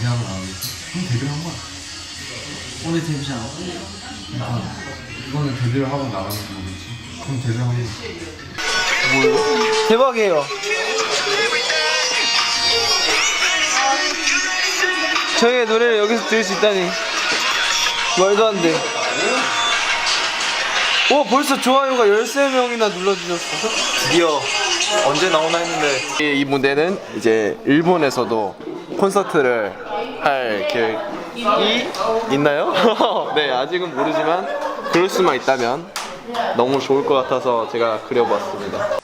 데뷔하고 나오겠지? 그럼 데뷔를 한 거야. 오늘 데뷔잖아. 그러니까 이거는 데뷔를 하고 나가는 거겠지. 그럼 데뷔를 한 거야. 대박이에요. 저희의 노래를 여기서 들을 수 있다니 말도 안 돼. 오, 벌써 좋아요가 13명이나 눌러주셨어. 드디어 언제 나오나 했는데 이 무대는 이제 일본에서도 콘서트를 할 계획이 있나요? 네, 아직은 모르지만 그럴 수만 있다면 너무 좋을 것 같아서 제가 그려봤습니다.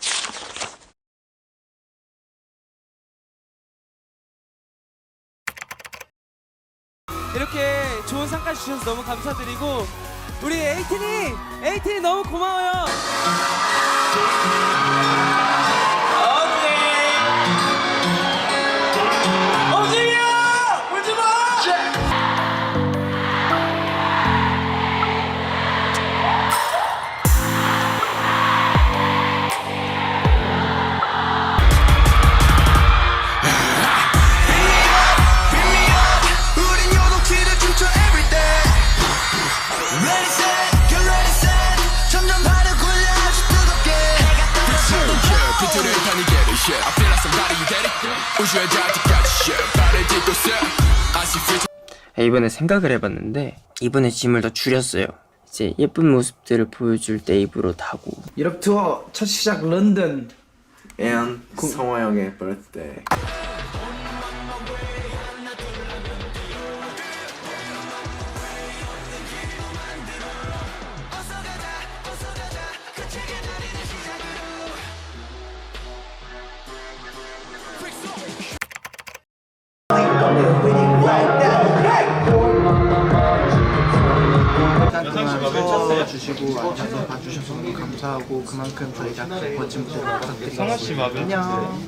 이렇게 좋은 상까지 주셔서 너무 감사드리고, 우리 에이틴이 너무 고마워요. 이번에 생각을 해봤는데 이번에 짐을 더 줄였어요. 이제 예쁜 모습들을 보여줄 때 입으로 타고. 유럽 투어 첫 시작 런던. And 성화 형의 birthday. 주시고 앉아서 봐주셔서 너무 감사하고 그만큼 저희가 멋진 무대를 부탁드립니다. 성아씨 마음에 안녕.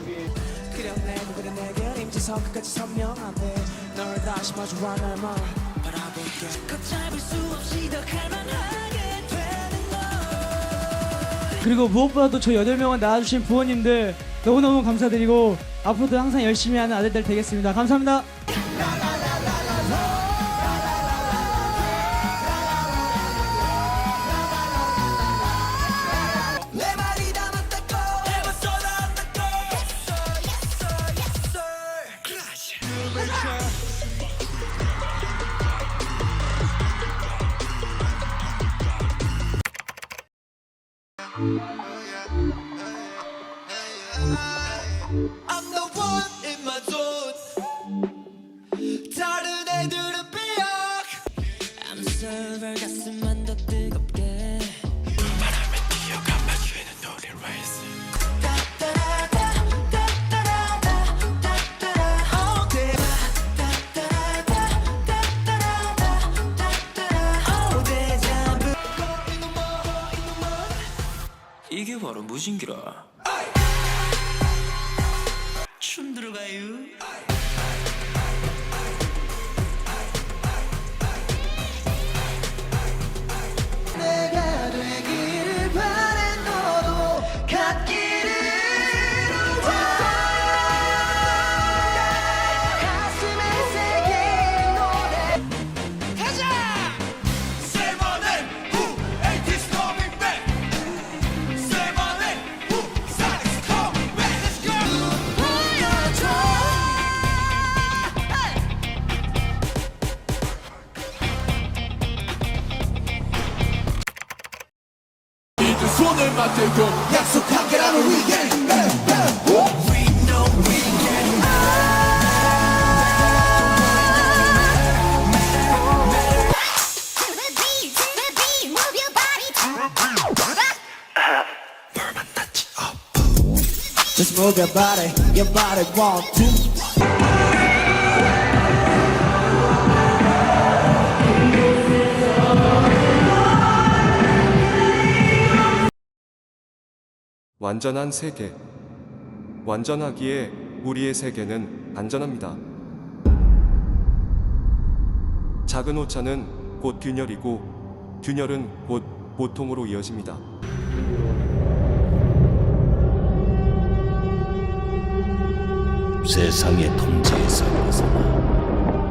그리고 무엇보다도 저 8명을 낳아주신 부모님들 너무너무 감사드리고 앞으로도 항상 열심히 하는 아들들 되겠습니다. 감사합니다. I'm the one in my zone. 다른 애들은 삐약. I'm server 가슴만 더 뜨겁게. 바람에 뛰어 감아주는 노래 race. 이게 바로 무신기라. 춤 들어가요. 내가 되길 바래 너도 갓길을 와. 가슴에 새긴 노래 가자. 세번의 후 에이티스 coming back. 세번의 후 사이스 coming back. Let's go. 손을 맞들고 약속하게라는 weekend. We know we can. Just move your body want to. 완전한 세계. 완전하기에 우리의 세계는 안전합니다. 작은 오차는 곧 균열이고 균열은 곧 보통으로 이어집니다. 세상의 통제에서 벗어나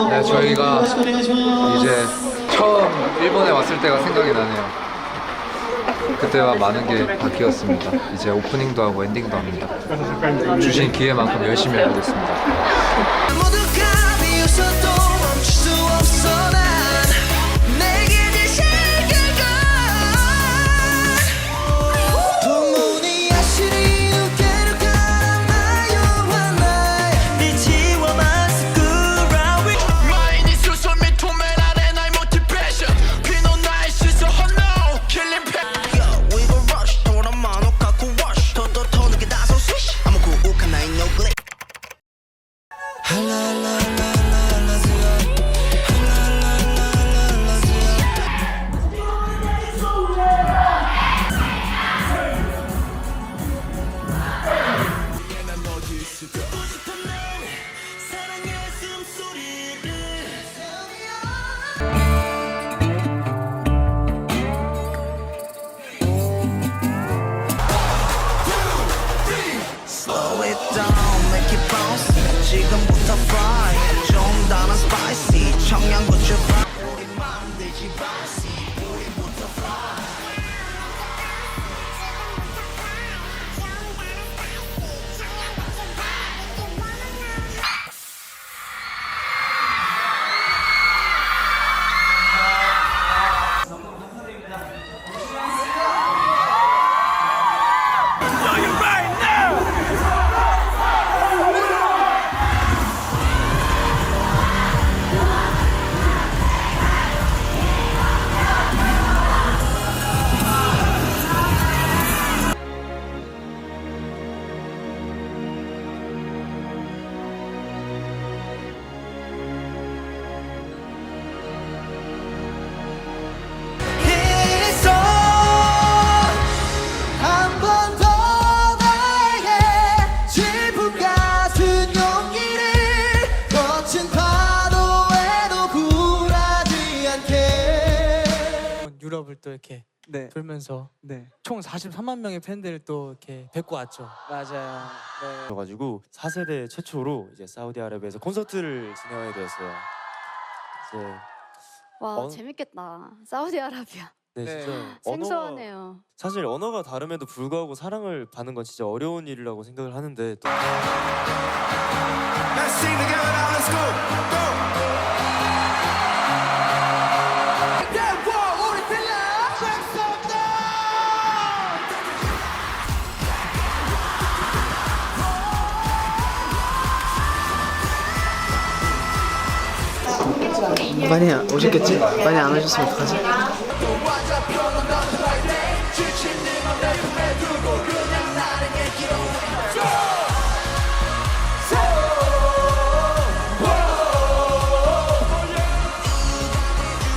네, 저희가 이제 처음 일본에 왔을 때가 생각이 나네요. 그때와 많은 게 바뀌었습니다. 이제 오프닝도 하고 엔딩도 합니다. 주신 기회만큼 열심히 해보겠습니다. 모두가 비웃어도 멈출 수 없어 난 내게 지시는 건 동문이 야실이 어깨를 깔아나요 하나에 미치와만 스쿠라위 마인이 수소미 투맨 아래 나의 모티베이션 피노 나의 시선 no killing pain Yo we gon' rush 돌아만 오카쿠 wash 더더 터는 게 다소 swish 아무 구욱한 나의 no glitch Slow it down, make it bounce. 지금부터 fry. 좀 다른 spicy. 청양고추 fry. 우리 만들지 bouncy. 우리부터 fry. 있어 한 번 더 나에게 질풍 같은 용기를 거친 파도에도 굴하지 않게 유럽을 또 이렇게 네. 돌면서 네. 총 43만 명의 팬들을 또 이렇게 뵙고 왔죠. 맞아요. 네. 가지고 4세대 최초로 이제 사우디아라비아에서 콘서트를 진행하게 되었어요. 이제 와 재밌겠다. 사우디아라비아. 네, 네. 진짜 생소하네요. 사실 언어가 다름에도 불구하고 사랑을 받는 건 진짜 어려운 일이라고 생각을 하는데 또 Let's sing together now, let's go, go. 우리 빌려 많이 오셨겠지? 많이 안 오셨으면 어떡하지?